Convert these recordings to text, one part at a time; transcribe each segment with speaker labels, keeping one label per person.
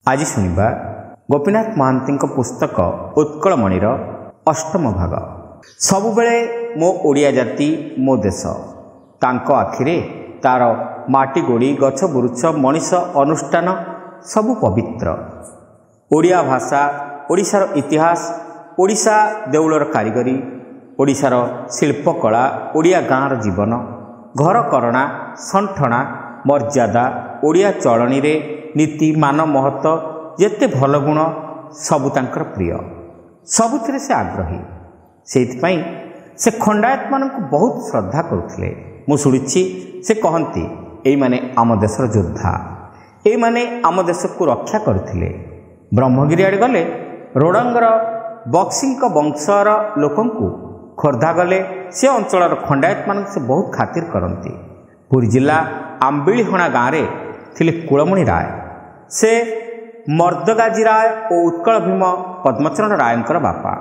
Speaker 1: आज शुणा गोपीनाथ महांती पुस्तक उत्कलमणिर अष्टम भाग। सबुबले मो ओडिया जाति मो देश तांको आखिरे तार माटी गोड़ी गछ बुरुछ मनीष अनुष्ठान सबु पवित्र। ओडिया भाषा, ओडिशार इतिहास, ओडिशा देउलर कारीगरी, ओडिशार शिल्पकला, ओडिया गाँर जीवन, घर करणा संठणा मर्यादा, ओडिया चलनी रे नीति मान महत्व जेते भल गुण सबु तांकर प्रिय, सबुथिरे से आग्रही। सेइथिपाई से खंडायत मानक बहुत श्रद्धा करुथिले। मु शुणिछि से कहंती एई माने आम देशर योद्धा, एई माने आम देश को रक्षा करथिले। ब्रह्मगिरी आड़े गले रोडंगर बक्सिंग वंशर लोकंकु, खोर्धा गले से अंचलर खंडायत मानक से बहुत खातिर करती। पुरी जिला आंबिलीहणा गाँव रे थिले कुलमणि राय। से मर्दगाजी राय और उत्कल भीम पद्मचरण रायंकर बापा।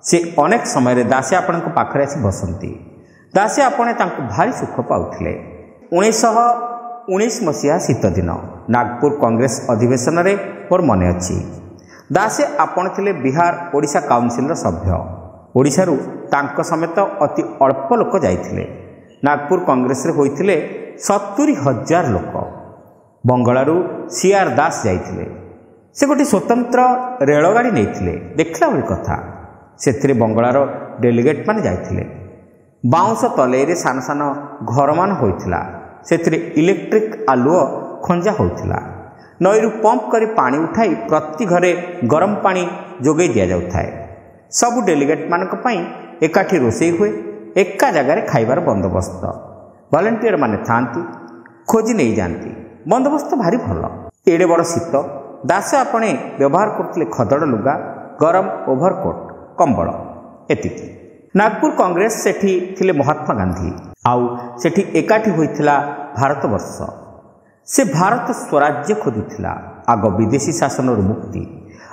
Speaker 1: से अनेक समय दासी आपण पाखरे आसी बसंती। दासी आपणे तांको भारी सुख पाउथिले। 1919 मसीहा शीत दिन नागपुर कांग्रेस अधिवेशन रे मोर मने अछि। दासी आपण थिले बिहार ओडिशा काउंसिल सभ्य। ओडिशारू तांको समेत अति अल्प लोक जाइथिले। नागपुर कांग्रेस रे होइथिले 70,000 लोक। बंगलारू सीआर दास जाइथिले। से गोटे स्वतंत्र रेलगाड़ी नैथिले। देखला भली कथा से बंगलार डेलीगेट माने जाइथिले। बाउंस तलेरे सान सान घर मान होइथिला। सेथिरे इलेक्ट्रिक आलुओ खंजा होइथिला। नईरू पंप करी पानी उठाई प्रति घरे गरम पानी जोगै दिया जाउथाय। सबु डेलीगेट मानक पई एकाठी रोषेई हुए, एका जगार खाइबार बंदोबस्त। वॉलंटियर माने थांती, खोजी नहीं जाती। बंदोबस्त भारी भल। एडे बड़ शीत। दास आपणे व्यवहार करथिले खदड़ लुगा, गरम ओभरकोट, कंबल एतिकी। नागपुर कांग्रेस सेठी थिले महात्मा गांधी। आउ सेठी एकाठी होइथिला भारतवर्ष। से भारत स्वराज्य खोजुथिला। आग विदेशी शासन मुक्ति,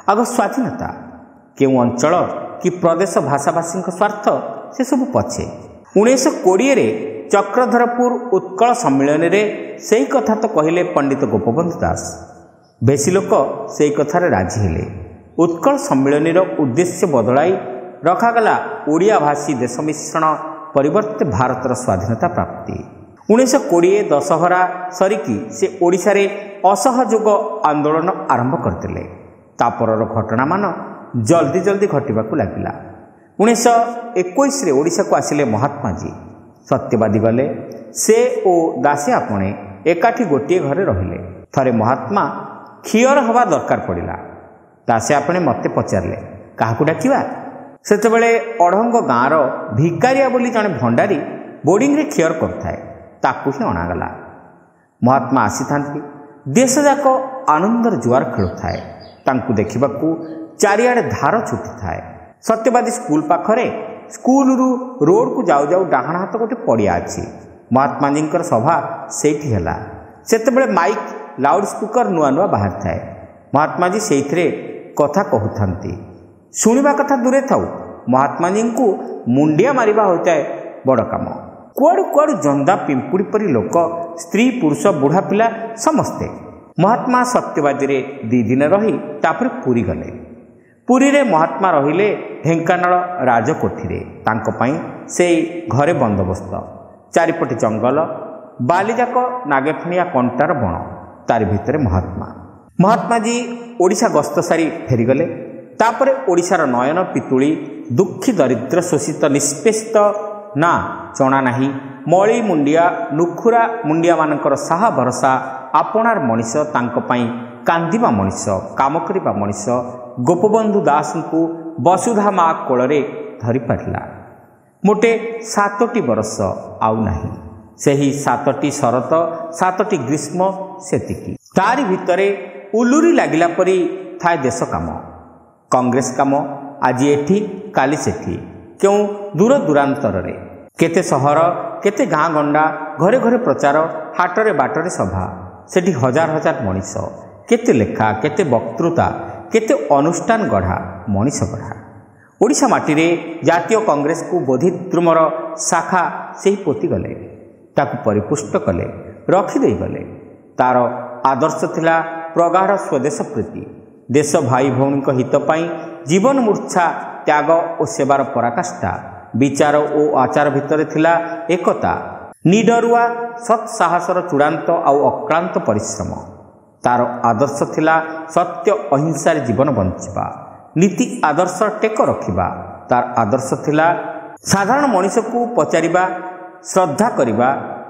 Speaker 1: आग स्वाधीनता। केउ अंचल कि प्रदेश भाषाभाषी स्वार्थ से सब पछे। 1920 रे चक्रधरपुर उत्कल सम्मेलन रे सेई कथा तो कहले पंडित गोपबंधु दास। बेसी लोक सेई कथारे राजी हेले। उत्कल सम्मेलन उद्देश्य बदलाई रखागला ओडिया भाषी देश मिश्रण परिवर्ते भारतर स्वाधीनता प्राप्ति। 1920 दशहरा सरिकी से ओडिशा रे असहयोग आंदोलन आरंभ करथिले। तापरर घटना मान जल्दी जल्दी घटिबाकू लागिला। 1921 रे ओडिशा को आसिले महात्मा जी। सत्यवादी गले। से ओ दासी आपणे एकाठी गोटे घरे रहिले। थरे महात्मा खियर हवा दरकार पड़िला। दासी आपणे मते पचारले काहाकू डाकिबा। सेतेबेले अढ़ंग गाँर भिकारिया बोली जने भंडारी बोर्डिंग रे खियर करथाय, ताकू ही अणागला। महात्मा आसी थांती। देश जाक आनंदर जुआर खेलुथाय। तांकू देखिबाकू चारिआडे धार छुटी थाए। सत्यवादी स्कूल पाखरे स्कूल रु रोड को जाऊ जाऊ डाहाण हाथ गोटे पड़िया अछि। महात्मा जी सभा सेठी हैला। सेतेबेले माइक लाउड स्पीकर नुआ नुआ बाहर थाए। महात्मा जी सेइथिरे कथा कहउथांती। शुणिबा कथा दूरे थाउ, महात्मा जी को मुंडिया मारिबा होइताए बड़ काम। कुआडू कुआडू जंदा पिंपुड़ी परी लोक, स्त्री पुरुष बुढ़ा पिला समस्ते। महात्मा सत्यवादी रे 2 दिन रही तापर पुरी गले। पुरी रे महात्मा रहिले ढेंकानाल राजकोठी रे। तांको पई सेई घरे बंदोबस्त। चारिपटे जंगल, बालीजाक नागेफणिया कंटार बण, तारि भितरे महात्मा जी ओडिशा गस्त सारी फेरीगले। तापरे ओडिशार नयन पितुली, दुखी दरिद्र शोषित निष्पेषित ना चणा नाही, मली मुंडिया नुखुरा मुंडिया मानकर साहा भरसा आपणार मनीष, तांको पई कांदिबा मनीष, काम करिबा मनीष गोपबंधु दास को वसुधा मा कोଳରେ धरी पारिला। मोटे 7टी बरस आउ नाही। सेही 7टी शरत, 7टी ग्रीष्म सेतिकी। तारी भितरे उलुरी लागिला परी थाए देश काम, कांग्रेस काम। आज एठी काली सेठी, क्यों दूर दूरांतर रे। केते सहर, केते गाँ गंडा, घरे घरे प्रचार, हाटरे बाटरे सभा। सेठी हजार हजार मनीष, केते लेखा, केते वक्तृता, केते अनुष्ठान गढ़ा, मनीष गढ़ा। ओडिशा माटी रे जातीय कांग्रेस को बोधिद्रुमर शाखा सेही पोती गले। ताकू परिपुष्ट कले, रखिदे गले। तार आदर्श थिला ପ୍ରଗାଢ଼ ସ୍ୱଦେଶ ପ୍ରୀତି। ଦେଶ ଭାଇ ଭଉଣୀଙ୍କ ହିତ ପାଇଁ ଜୀବନ ମୂର୍ଚ୍ଛା ତ୍ୟାଗ ଓ ସେବାର ପରାକାଷ୍ଠା। ବିଚାର ଓ ଆଚାର ଭିତରେ ଥିଲା ଏକତା। ନିଡରୁଆ ସତ୍ସାହସର ଚୂଡ଼ାନ୍ତ ଆଉ ଅକ୍ଳାନ୍ତ ପରିଶ୍ରମ। ତାର ଆଦର୍ଶ ଥିଲା ସତ୍ୟ ଅହିଂସାରେ ଜୀବନ ବଞ୍ଚିବା, ନୀତି ଆଦର୍ଶ ଟେକ ରଖିବା। ତାର ଆଦର୍ଶ ଥିଲା ସାଧାରଣ ମଣିଷକୁ ପଚାରିବା, ଶ୍ରଦ୍ଧା କରିବା,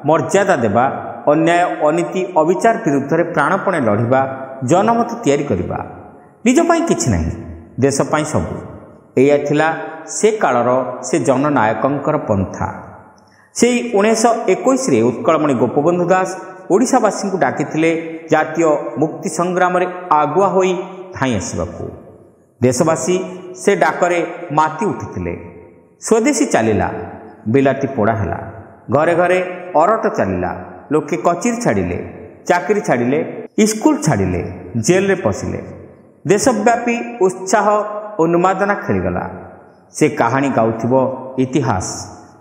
Speaker 1: ମର୍ଯ୍ୟାଦା ଦେବା, ଅନ୍ୟାୟ ଅନୀତି ଅବିଚାର ବିରୁଦ୍ଧରେ ପ୍ରାଣପଣେ ଲଢ଼ିବା, ଜନମତ ତିଆରି କରିବା। ନିଜ ପାଇଁ କିଛି ନାହିଁ, ଦେଶ ପାଇଁ ସବୁ। ଏଇଆ ଥିଲା ସେ କାଳର ସେ ଜନନାୟକଙ୍କର ପନ୍ଥା। ସେଇ 1921ରେ ଉତ୍କଳମଣି ଗୋପବନ୍ଧୁ ଦାସ ଓଡ଼ିଶାବାସୀଙ୍କୁ ଡାକିଥିଲେ ଜାତୀୟ ମୁକ୍ତି ସଂଗ୍ରାମରେ ଆଗୁଆ ହୋଇ ଧାଇଁ ଆସିବାକୁ। ଦେଶବାସୀ ସେ ଡାକରେ ମାତି ଉଠିଥିଲେ। ସ୍ୱଦେଶୀ ଚାଲିଲା, ବିଲାତି ପୋଡ଼ା ହେଲା, ଘରେ ଘରେ ଅରଟ ଚାଲିଲା। ଲୋକେ କଚିରି ଛାଡ଼ିଲେ, ଚାକିରି ଛାଡ଼ିଲେ, ସ୍କୁଲ ଛାଡ଼ିଲେ, ଜେଲରେ ପଶିଲେ। ଦେଶବ୍ୟାପୀ ଉତ୍ସାହ ଉନ୍ମାଦନା ଖେଳିଗଲା। ସେ କାହାଣୀ ଗାଉଥିବ ଇତିହାସ।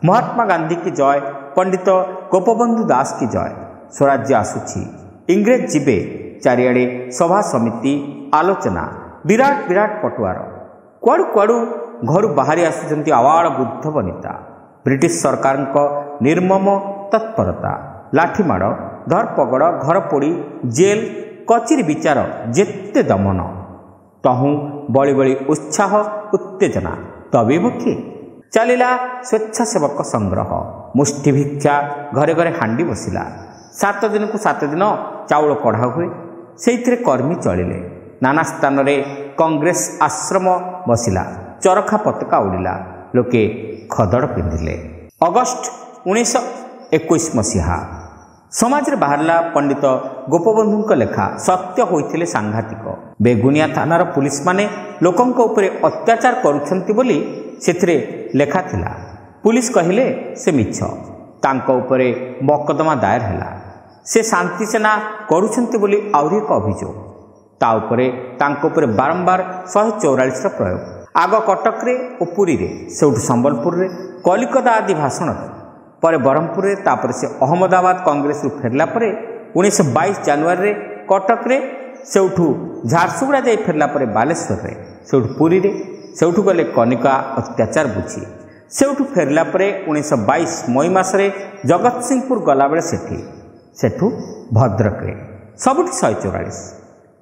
Speaker 1: ମହାତ୍ମା ଗାନ୍ଧୀ କି ଜୟ, ପଣ୍ଡିତ ଗୋପବନ୍ଧୁ ଦାସ କି ଜୟ। ସ୍ୱରାଜ୍ୟ ଆସୁଛି, ଇଂରେଜ ଯିବେ। ଚାରିଆଡ଼େ ସଭା ସମିତି, ଆଲୋଚନା, ବିରାଟ ବିରାଟ ପଟୁଆର। କୁଆଡ଼ୁ କୁଆଡ଼ୁ ଘରୁ ବାହାରି ଆସୁଛନ୍ତି ଆବାଳ ବୃଦ୍ଧ ବନିତା। ବ୍ରିଟିଶ ସରକାରଙ୍କ ନିର୍ମମ ତତ୍ପରତା, ଲାଠିମାଡ଼, ଧରପଗଡ଼, ଘରପୋଡ଼ି, ଜେଲ, କଚିରି ବିଚାର, ଯେତେ ଦମନ, ତହୁଁ ବଳି ବଳି ଉତ୍ସାହ ଉତ୍ତେଜନା। ତବିବ କିଏ? ଚାଲିଲା ସ୍ୱେଚ୍ଛାସେବକ ସଂଗ୍ରହ। ମୁଷ୍ଟି ଭିକ୍ଷା, ଘରେ ଘରେ ହାଣ୍ଡି ବସିଲା। 7 ଦିନକୁ 7 ଦିନ ଚାଉଳ କଢ଼ା ହୁଏ, ସେଇଥିରେ କର୍ମୀ ଚଳିଲେ। ନାନା ସ୍ଥାନରେ କଂଗ୍ରେସ ଆଶ୍ରମ ବସିଲା, ଚରଖା ପତାକା ଉଡ଼ିଲା, ଲୋକେ ଖଦଡ଼ ପିନ୍ଧିଲେ। ଅଗଷ୍ଟ 1921 ମସିହା ସମାଜରେ ବାହାରିଲା ପଣ୍ଡିତ ଗୋପବନ୍ଧୁଙ୍କ ଲେଖା। ସତ୍ୟ ହୋଇଥିଲେ ସାଂଘାତିକ। ବେଗୁନିଆ ଥାନାର ପୁଲିସମାନେ ଲୋକଙ୍କ ଉପରେ ଅତ୍ୟାଚାର କରୁଛନ୍ତି ବୋଲି ସେଥିରେ ଲେଖା ଥିଲା। ପୁଲିସ କହିଲେ ସେ ମିଛ। ତାଙ୍କ ଉପରେ ମକଦ୍ଦମା ଦାୟର ହେଲା। ସେ ଶାନ୍ତି ସେନା କରୁଛନ୍ତି ବୋଲି ଆହୁରି ଏକ ଅଭିଯୋଗ। ତା ଉପରେ ତାଙ୍କ ଉପରେ ବାରମ୍ବାର 144ର ପ୍ରୟୋଗ। ଆଗ କଟକରେ ଓ ପୁରୀରେ, ସେଉଠୁ ସମ୍ବଲପୁରରେ, କଲିକତା ଆଦି ଭାଷଣରେ, ପରେ ବ୍ରହ୍ମପୁରରେ, ତାପରେ ସେ ଅହମ୍ମଦାବାଦ କଂଗ୍ରେସରୁ ଫେରିଲା ପରେ 1922 ଜାନୁଆରୀରେ କଟକରେ, ସେଉଠୁ ଝାରସୁଗୁଡ଼ା ଯାଇ ଫେରିଲା ପରେ ବାଲେଶ୍ୱରରେ, ସେଉଠୁ ପୁରୀରେ, ସେଉଠୁ ଗଲେ କନିକା ଅତ୍ୟାଚାର ବୁଝି, ସେଉଠୁ ଫେରିଲା ପରେ 1922 ମଇ ମାସରେ ଜଗତସିଂହପୁର ଗଲାବେଳେ ସେଠୁ ଭଦ୍ରକରେ, ସବୁଠି 144।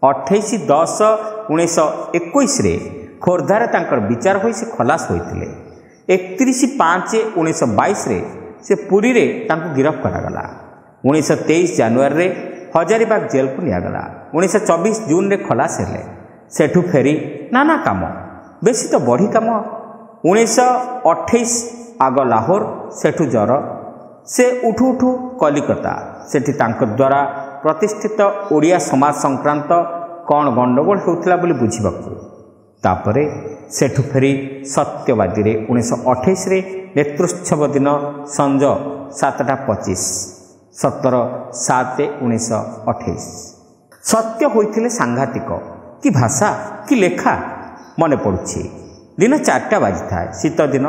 Speaker 1: 28/10/1921ରେ ଖୋର୍ଦ୍ଧାରେ ତାଙ୍କର ବିଚାର ହୋଇ ସେ ଖଲାସ ହୋଇଥିଲେ। 31/5/1922ରେ ସେ ପୁରୀରେ ତାଙ୍କୁ ଗିରଫ କରାଗଲା। 1923 ଜାନୁଆରୀରେ ହଜାରିବାଗ ଜେଲକୁ ନିଆଗଲା। 1924 ଜୁନରେ ଖଲାସ ହେଲେ। ସେଠୁ ଫେରି ନାନା କାମ, ବେଶୀ ତ ବଢ଼ି କାମ। 1928 ଆଗ ଲାହୋର, ସେଠୁ ଜର। ସେ ଉଠୁ ଉଠୁ କଲିକତା। ସେଠି ତାଙ୍କ ଦ୍ୱାରା ପ୍ରତିଷ୍ଠିତ ଓଡ଼ିଆ ସମାଜ ସଂକ୍ରାନ୍ତ କ'ଣ ଗଣ୍ଡଗୋଳ ହେଉଥିଲା ବୋଲି ବୁଝିବାକୁ। ତାପରେ ସେଠୁ ଫେରି ସତ୍ୟବାଦୀରେ 1928ରେ ନେତୃତ୍ସବ ଦିନ ସଞ୍ଜ 7:25, 17/7/1928। ସତ୍ୟ ହୋଇଥିଲେ ସାଂଘାତିକ। କି ଭାଷା, କି ଲେଖା! ମନେ ପଡ଼ୁଛି, ଦିନ 4ଟା ବାଜିଥାଏ, ଶୀତ ଦିନ।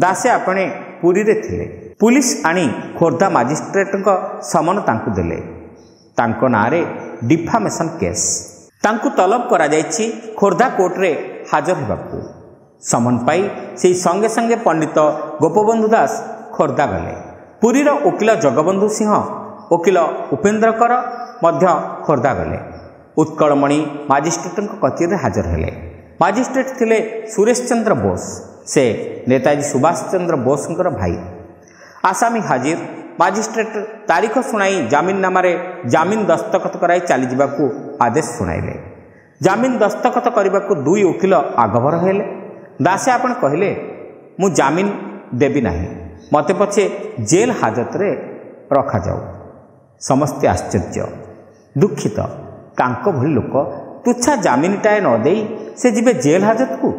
Speaker 1: ଦାସେ ଆପଣ ପୁରୀରେ ଥିଲେ। ପୁଲିସ ଆଣି ଖୋର୍ଦ୍ଧା ମାଜିଷ୍ଟ୍ରେଟଙ୍କ ସମନ ତାଙ୍କୁ ଦେଲେ। ତାଙ୍କ ନାଁରେ ଡିଫାମେସନ୍ କେସ୍। ତାଙ୍କୁ ତଲବ କରାଯାଇଛି ଖୋର୍ଦ୍ଧା କୋର୍ଟରେ ହାଜର ହେବାକୁ। ସମନ ପାଇ ସେହି ସଙ୍ଗେ ସଙ୍ଗେ ପଣ୍ଡିତ ଗୋପବନ୍ଧୁ ଦାସ ଖୋର୍ଦ୍ଧା ଗଲେ। ପୁରୀର ଓକିଲ ଜଗବନ୍ଧୁ ସିଂହ, ଓକିଲ ଉପେନ୍ଦ୍ର କର ମଧ୍ୟ ଖୋର୍ଦ୍ଧା ଗଲେ। ଉତ୍କଳମଣି ମାଜିଷ୍ଟ୍ରେଟଙ୍କ କଚେରୀରେ ହାଜର ହେଲେ। ମାଜିଷ୍ଟ୍ରେଟ ଥିଲେ ସୁରେଶ ଚନ୍ଦ୍ର ବୋଷ। ସେ ନେତାଜୀ ସୁଭାଷ ଚନ୍ଦ୍ର ବୋଷଙ୍କର ଭାଇ। ଆସାମୀ ହାଜିର। ମାଜିଷ୍ଟ୍ରେଟ ତାରିଖ ଶୁଣାଇ ଜାମିନନାମାରେ ଜାମିନ ଦସ୍ତଖତ କରାଇ ଚାଲିଯିବାକୁ ଆଦେଶ ଶୁଣାଇଲେ। ଜାମିନ ଦସ୍ତଖତ କରିବାକୁ 2 ଓକିଲ ଆଗଭର ହେଲେ। ଦାସେ ଆପଣ କହିଲେ, ମୁଁ ଜାମିନ ଦେବି ନାହିଁ, ମୋତେ ପଛେ ଜେଲ ହାଜତରେ ରଖାଯାଉ। ସମସ୍ତେ ଆଶ୍ଚର୍ଯ୍ୟ, ଦୁଃଖିତ। ତାଙ୍କ ଭଳି ଲୋକ ତୁଚ୍ଛା ଜାମିନଟାଏ ନ ଦେଇ ସେ ଯିବେ ଜେଲ ହାଜତକୁ?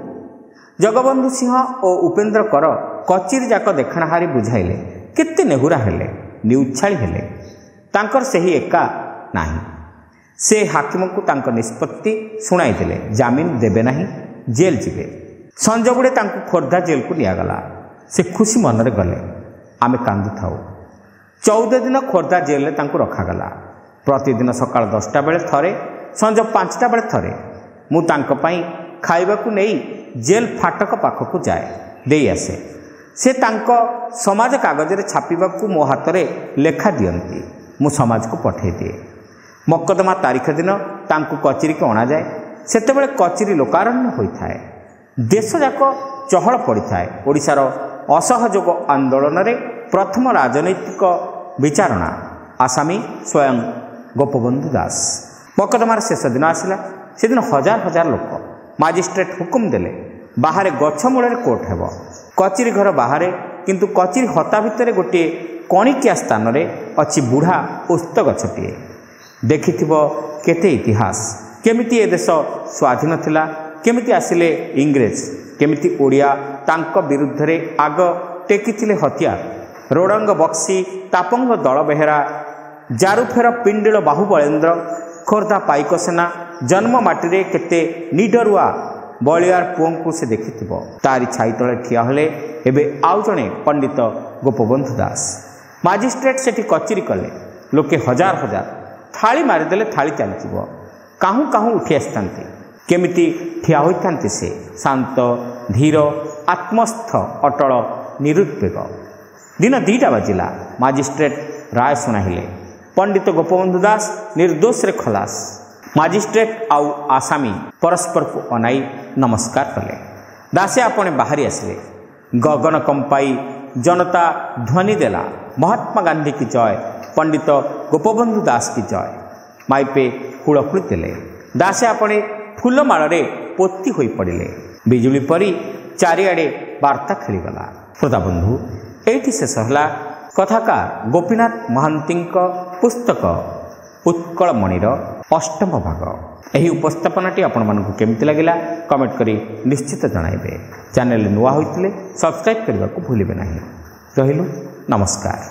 Speaker 1: ଜଗବନ୍ଧୁ ସିଂହ ଓ ଉପେନ୍ଦ୍ର କର କଚିରି ଯାକ ଦେଖଣାହାରି ବୁଝାଇଲେ। କେତେ ନେହୁରା ହେଲେ, ନିଉଚ୍ଛାଳି ହେଲେ। ତାଙ୍କର ସେହି ଏକା ନାହିଁ। ସେ ହାକିମଙ୍କୁ ତାଙ୍କ ନିଷ୍ପତ୍ତି ଶୁଣାଇ ଦେଲେ। ଜାମିନ ଦେବେ ନାହିଁ, ଜେଲ ଯିବେ। ସଞ୍ଜବୁଡ଼େ ତାଙ୍କୁ ଖୋର୍ଦ୍ଧା ଜେଲକୁ ନିଆଗଲା। ସେ ଖୁସି ମନରେ ଗଲେ। ଆମେ କାନ୍ଦୁଥାଉ। 14 ଦିନ ଖୋର୍ଦ୍ଧା ଜେଲରେ ତାଙ୍କୁ ରଖାଗଲା। ପ୍ରତିଦିନ ସକାଳ 10ଟା ବେଳେ ଥରେ, ସଞ୍ଜ 5ଟା ବେଳେ ଥରେ ମୁଁ ତାଙ୍କ ପାଇଁ ଖାଇବାକୁ ନେଇ ଜେଲ୍ ଫାଟକ ପାଖକୁ ଯାଏ, ଦେଇ ଆସେ। ସେ ତାଙ୍କ ସମାଜ କାଗଜରେ ଛାପିବାକୁ ମୋ ହାତରେ ଲେଖା ଦିଅନ୍ତି, ମୁଁ ସମାଜକୁ ପଠାଇ ଦିଏ। ମକଦ୍ଦମା ତାରିଖ ଦିନ ତାଙ୍କୁ କଚେରୀକୁ ଅଣାଯାଏ। ସେତେବେଳେ କଚେରୀ ଲୋକାରଣ୍ୟ ହୋଇଥାଏ। ଦେଶଯାକ ଚହଳ ପଡ଼ିଥାଏ। ଓଡ଼ିଶାର ଅସହଯୋଗ ଆନ୍ଦୋଳନରେ ପ୍ରଥମ ରାଜନୈତିକ ବିଚାରଣା ଆସାମୀ ସ୍ୱୟଂ ଗୋପବନ୍ଧୁ ଦାସ। ମକଦ୍ଦମାର ଶେଷ ଦିନ ଆସିଲା। ସେଦିନ ହଜାର ହଜାର ଲୋକ। ମାଜିଷ୍ଟ୍ରେଟ୍ ହୁକୁମ ଦେଲେ ବାହାରେ ଗଛ ମୂଳରେ କୋର୍ଟ ହେବ। କଚେରୀ ଘର ବାହାରେ, କିନ୍ତୁ କଚେରୀ ହତା ଭିତରେ ଗୋଟିଏ କଣିକିଆ ସ୍ଥାନରେ ଅଛି ବୁଢ଼ା ଓସ୍ତ ଗଛଟିଏ। ଦେଖିଥିବ କେତେ ଇତିହାସ, କେମିତି ଏ ଦେଶ ସ୍ୱାଧୀନ ଥିଲା, କେମିତି ଆସିଲେ ଇଂରେଜ, କେମିତି ଓଡ଼ିଆ ତାଙ୍କ ବିରୁଦ୍ଧରେ ଆଗ ଟେକିଥିଲେ ହତିଆର। ରୋଡ଼ଙ୍ଗ ବକ୍ସି, ତାପଙ୍ଗ ଦଳବେହେରା, ଜାରୁଫେର ପିଣ୍ଡିଳ ବାହୁବଳେନ୍ଦ୍ର, ଖୋର୍ଦ୍ଧା ପାଇକ ସେନା, ଜନ୍ମ ମାଟିରେ କେତେ ନିଡରୁଆ ବଳିଆର ପୁଅଙ୍କୁ ସେ ଦେଖିଥିବ। ତାରି ଛାଇ ତଳେ ଠିଆ ହେଲେ ଏବେ ଆଉ ଜଣେ ପଣ୍ଡିତ ଗୋପବନ୍ଧୁ ଦାସ। ମାଜିଷ୍ଟ୍ରେଟ୍ ସେଠି କଚେରୀ କଲେ। ଲୋକେ ହଜାର ହଜାର। ଥାଳି ମାରିଦେଲେ ଥାଳି ଚାଲିଯିବ। କାହୁଁ କାହୁଁ ଉଠି ଆସିଥାନ୍ତି। କେମିତି ଠିଆ ହୋଇଥାନ୍ତି ସେ, ଶାନ୍ତ, ଧୀର, ଆତ୍ମସ୍ଥ, ଅଟଳ, ନିରୁଦ୍ବେଗ। ଦିନ 2ଟା ବାଜିଲା। ମାଜିଷ୍ଟ୍ରେଟ୍ ରାୟ ଶୁଣାଇଲେ। ପଣ୍ଡିତ ଗୋପବନ୍ଧୁ ଦାସ ନିର୍ଦ୍ଦୋଷରେ ଖଲାସ। ମାଜିଷ୍ଟ୍ରେଟ୍ ଆଉ ଆସାମୀ ପରସ୍ପରକୁ ଅନାଇ ନମସ୍କାର କଲେ। ଦାସେ ଆପଣ ବାହାରି ଆସିଲେ। ଗଗନ କମ୍ପାଇ ଜନତା ଧ୍ୱନି ଦେଲା, ମହାତ୍ମା ଗାନ୍ଧୀ କି ଜୟ, ପଣ୍ଡିତ ଗୋପବନ୍ଧୁ ଦାସ କି ଜୟ। ମାଇପେ ହୁଳହୁଳି ଦେଲେ। ଦାସେ ଆପଣ ଫୁଲମାଳରେ ପୋତି ହୋଇ ପଡ଼ିଲେ। ବିଜୁଳି ପରି ଚାରିଆଡ଼େ ବାର୍ତ୍ତା ଖେଳିଗଲା। ଶ୍ରୋତାବନ୍ଧୁ, ଏଇଠି ଶେଷ ହେଲା କଥାକାର ଗୋପୀନାଥ ମହାନ୍ତିଙ୍କ ପୁସ୍ତକ ଉତ୍କଳମଣିର 8ମ ଭାଗ। ଏହି ଉପସ୍ଥାପନାଟି ଆପଣମାନଙ୍କୁ କେମିତି ଲାଗିଲା କମେଣ୍ଟ କରି ନିଶ୍ଚିତ ଜଣାଇବେ। ଚ୍ୟାନେଲରେ ନୂଆ ହୋଇଥିଲେ ସବସ୍କ୍ରାଇବ୍ କରିବାକୁ ଭୁଲିବେ ନାହିଁ। ରହିଲୁ, ନମସ୍କାର।